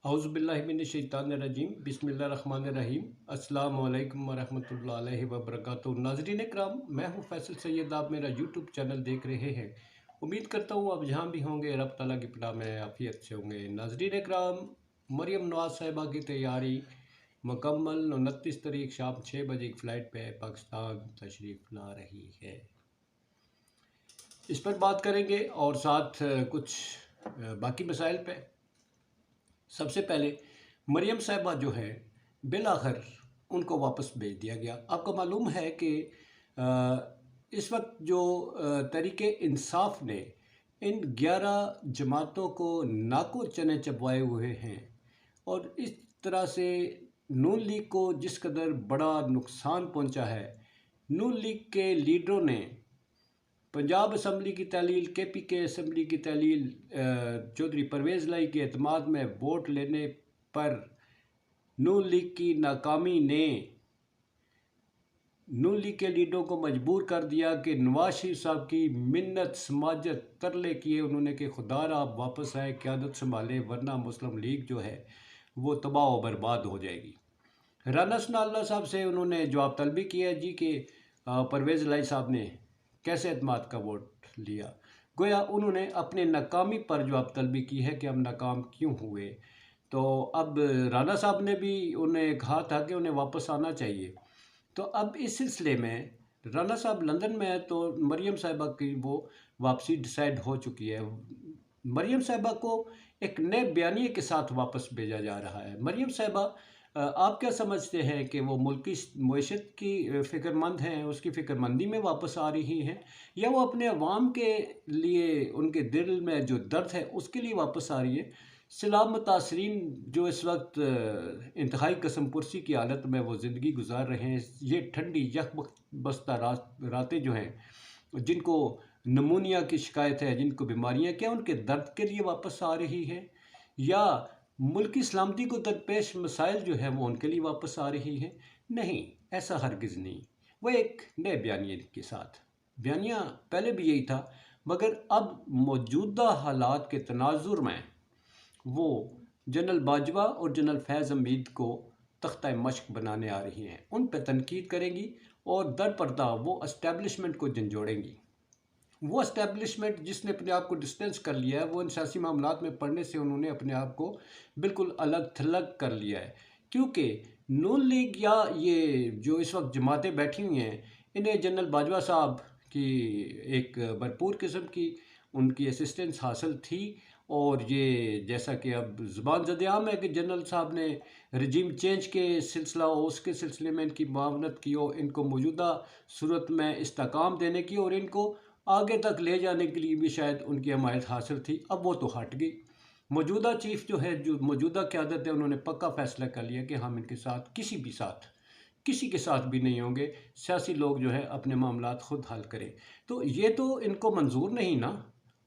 औज़ुबिल्लाहिमिनश्शैतानिर्रजीम बिस्मिल्लाहिर्रहमानिर्रहीम अस्सलामु अलैकुम वरहमतुल्लाहि वबरकातुहू। नाज़रीन इकराम, मैं हूँ फैसल सैयद। आप मेरा यूट्यूब चैनल देख रहे हैं। उम्मीद करता हूँ आप जहाँ भी होंगे रब ताला की पनाह में आफियत से होंगे। नाज़रीन इकराम, मरियम नवाज़ साहिबा की तैयारी मुकम्मल 29 तारीख शाम 6 बजे की फ़्लाइट पे पाकिस्तान तशरीफ़ ला रही है। इस पर बात करेंगे और साथ कुछ बाकी मसाइल पे। सबसे पहले मरियम साहिबा जो है बिलाखिर उनको वापस भेज दिया गया। आपको मालूम है कि इस वक्त जो तहरीके इंसाफ ने इन 11 जमातों को नाको चने चबवाए हुए हैं और इस तरह से नून लीग को जिस कदर बड़ा नुकसान पहुंचा है, नून लीग के लीडरों ने पंजाब असम्बली की तहलील, KPK असम्बली की तहलील, चौधरी परवेज़ लाई के एतमाद में वोट लेने पर नून लीग की नाकामी ने नून लीग के लीडरों को मजबूर कर दिया कि नवाज शरीफ साहब की मिन्नत समाजत तरले किए उन्होंने कि खुदारा आप वापस आए, क़यादत संभाले, वरना मुस्लिम लीग जो है वो तबाह व बर्बाद हो जाएगी। राना सनाउल्लाह साहब से उन्होंने जवाब तलबी किया जी कि परवेज़ लाई साहब ने कैसे एतमाद का वोट लिया। गोया उन्होंने अपने नाकामी पर जवाब तलबी की है कि हम नाकाम क्यों हुए। तो अब राना साहब ने भी उन्हें कहा था कि उन्हें वापस आना चाहिए। तो अब इस सिलसिले में राना साहब लंदन में है तो मरियम साहिबा की वो वापसी डिसाइड हो चुकी है। मरियम साहिबा को एक नए बयानिए के साथ वापस भेजा जा रहा है। मरियम साहिबा, आप क्या समझते हैं कि वो मुल्की मईशत की फ़िक्रमंद हैं, उसकी फ़िक्रमंदी में वापस आ रही हैं, या वो अपने अवाम के लिए उनके दिल में जो दर्द है उसके लिए वापस आ रही है? सैलाब मुतासरीन जो इस वक्त इंतहाई कसम पुरसी की हालत में वो ज़िंदगी गुजार रहे हैं, ये ठंडी यख बस्ता रातें जो हैं, जिनको नमूनिया की शिकायत है, जिनको बीमारियाँ, क्या उनके दर्द के लिए वापस आ रही है, या मुल्की सलामती को दरपेश मसाइल जो है वो उनके लिए वापस आ रही है? नहीं, ऐसा हरगिज़ नहीं। वो एक नए बयानिए के साथ, बयानिया पहले भी यही था, मगर अब मौजूदा हालात के तनाजुर में वो जनरल बाजवा और जनरल फैज़ हमीद को तख्ता मश्क बनाने आ रही हैं। उन पर तनकीद करेंगी और दर पर्दा वो एस्टेब्लिशमेंट को झंझोड़ेंगी। वो एस्टेब्लिशमेंट जिसने अपने आप को डिस्टेंस कर लिया है, वो इन सियासी मामलात में पढ़ने से उन्होंने अपने आप को बिल्कुल अलग थलग कर लिया है। क्योंकि नून लीग या ये जो इस वक्त जमातें बैठी हुई हैं, इन्हें जनरल बाजवा साहब की एक भरपूर किस्म की उनकी असिस्टेंस हासिल थी। और ये जैसा कि अब ज़ुबान ज़द-ए-आम है कि जनरल साहब ने रजीम चेंज के सिलसिला और उसके सिलसिले में इनकी मुआवनत की और इनको मौजूदा सूरत में इस्तेकाम देने की और इनको आगे तक ले जाने के लिए भी शायद उनकी हमायत हासिल थी। अब वो तो हट गई। मौजूदा चीफ जो है, जो मौजूदा क़यादत है, उन्होंने पक्का फ़ैसला कर लिया कि हम इनके साथ किसी के साथ भी नहीं होंगे। सियासी लोग जो है अपने मामलात ख़ुद हल करें। तो ये तो इनको मंजूर नहीं ना।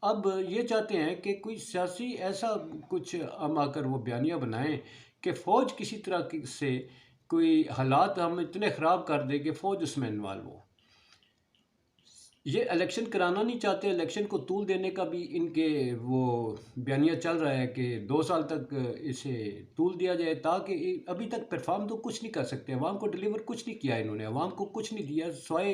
अब ये चाहते हैं कि कोई सियासी ऐसा कुछ हम आकर वो बयानिया बनाएं कि फ़ौज किसी तरह से कोई हालात हम इतने ख़राब कर दे कि फ़ौज उसमें इन्वॉल्व हो। ये इलेक्शन कराना नहीं चाहते। इलेक्शन को तूल देने का भी इनके वो बयानिया चल रहा है कि 2 साल तक इसे तूल दिया जाए, ताकि अभी तक परफॉर्म तो कुछ नहीं कर सकते। अवाम को डिलीवर कुछ नहीं किया इन्होंने, अवाम को कुछ नहीं दिया सिवाय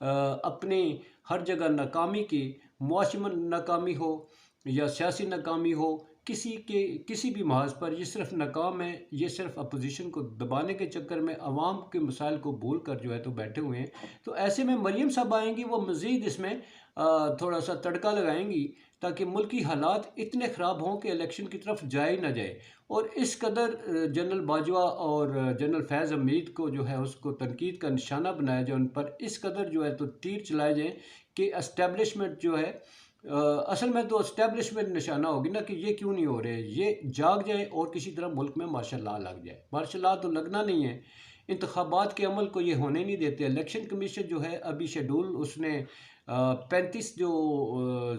अपने हर जगह नाकामी की। मुआशी नाकामी हो या सियासी नाकामी हो, किसी भी महाज पर ये सिर्फ नाकाम है। ये सिर्फ अपोजिशन को दबाने के चक्कर में अवाम के मसाइल को भूल कर जो है तो बैठे हुए हैं। तो ऐसे में मरियम साहब आएंगी, वो मज़ीद इसमें थोड़ा सा तड़का लगाएंगी ताकि मुल्की हालात इतने ख़राब हों कि इलेक्शन की तरफ जाए ना जाए। और इस कदर जनरल बाजवा और जनरल फैज़ हमीद को जो है उसको तनकीद का निशाना बनाया जाए, उन पर इस कदर जो है तो तीर चलाए जाएँ कि एस्टेब्लिशमेंट जो है, असल में तो एस्टेब्लिशमेंट निशाना होगी ना कि ये क्यों नहीं हो रहे, ये जाग जाए और किसी तरह मुल्क में मार्शल लॉ लग जाए। मार्शल लॉ तो लगना नहीं है। انتخابات کے عمل کو یہ ہونے نہیں دیتے۔ الیکشن کمیشن جو ہے ابھی شیڈول اس نے 35 جو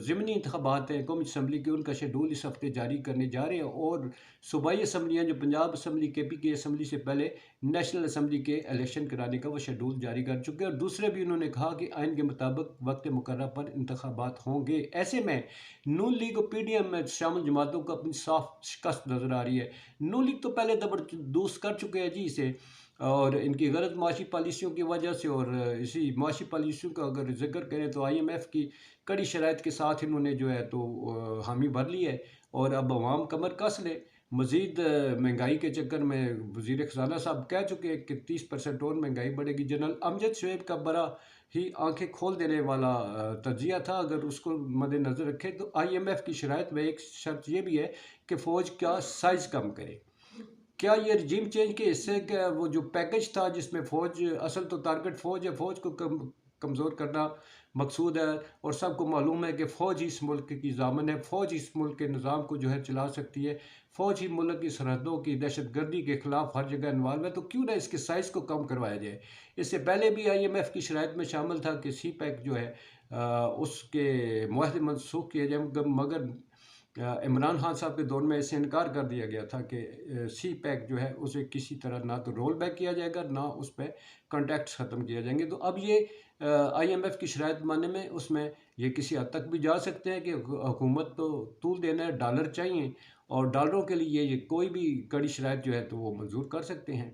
ضمنی انتخابات ہیں قومی اسمبلی کے، ان کا شیڈول اس ہفتے جاری کرنے جا رہے ہیں، اور صوبائی اسمبلیاں جو پنجاب اسمبلی کے پی کے اسمبلی سے پہلے نیشنل اسمبلی کے الیکشن کرانے کا وہ شیڈول جاری کر چکے ہیں، اور دوسرے بھی انہوں نے کہا کہ آئین کے مطابق وقت مقررہ پر انتخابات ہوں گے۔ ایسے میں نون لیگ اور پی ڈی ایم میں شامل جماعتوں کو اپنی صاف شکست نظر آ رہی ہے۔ نون لیگ تو پہلے زبردست کر چکے ہیں جی اسے، اور ان کی غلط معاشی پالیسیوں کی وجہ سے، اور اسی معاشی پالیسیوں کا اگر ذکر کریں تو آئی ایم ایف کی کڑی شرائط کے ساتھ انہوں نے جو ہے تو حامی بھر لی ہے، اور اب عوام کمر کس لے۔ مزید مہنگائی کے چکر میں وزیر خزانہ صاحب کہہ چکے ہیں کہ 30% اور مہنگائی بڑھے گی۔ جنرل امجد شعیب کا بڑا ہی آنکھیں کھول دینے والا تجزیہ تھا، اگر اس کو مد نظر رکھے تو آئی ایم ایف کی شرائط میں ایک شرط یہ بھی ہے کہ فوج کا سائز کم کرے۔ کیا یہ رجیم چینج کے حصے کا وہ جو پیکج تھا جس میں فوج، اصل تو ٹارگٹ فوج ہے، فوج کو کمزور کرنا مقصود ہے، اور سب کو معلوم ہے کہ فوج ہی اس ملک کی ضامن ہے، فوج اس ملک کے نظام کو جو ہے چلا سکتی ہے، فوج ہی ملک کی سرحدوں کی دہشت گردی کے خلاف ہر جگہ انوالو ہے، تو کیوں نہ اس کے سائز کو کم کروایا جائے۔ اس سے پہلے بھی آئی ایم ایف کی شرائط میں شامل تھا کہ سی پیک جو ہے اس کے معاہدے منسوخ کیے جائیں، مگر عمران خان صاحب کے دور میں اسے انکار کر دیا گیا تھا کہ سی پیک جو ہے اسے کسی طرح نہ تو رول بیک کیا جائے گا، نہ اس پہ کانٹیکٹس ختم کیا جائیں گے۔ تو اب یہ آئی ایم ایف کی شرائط ماننے میں اس میں یہ کسی حد تک بھی جا سکتے ہیں کہ حکومت تو طول دینا ہے، ڈالر چاہیے، اور ڈالروں کے لیے یہ کوئی بھی کڑی شرائط جو ہے تو وہ منظور کر سکتے ہیں۔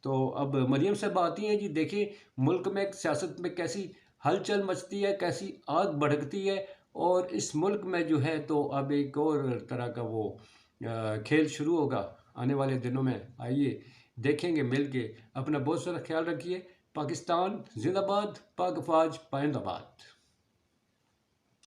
تو اب مریم صاحب آتی ہیں جی، دیکھیں ملک میں سیاست میں کیسی ہلچل مچتی ہے، کیسی آگ بھڑکتی ہے، اور اس ملک میں جو ہے تو اب ایک اور طرح کا وہ کھیل شروع ہوگا آنے والے دنوں میں۔ آئیے دیکھیں گے مل کے۔ اپنا بہت سارا خیال رکھیے۔ پاکستان زندہ باد، پاک افواج پائند آباد۔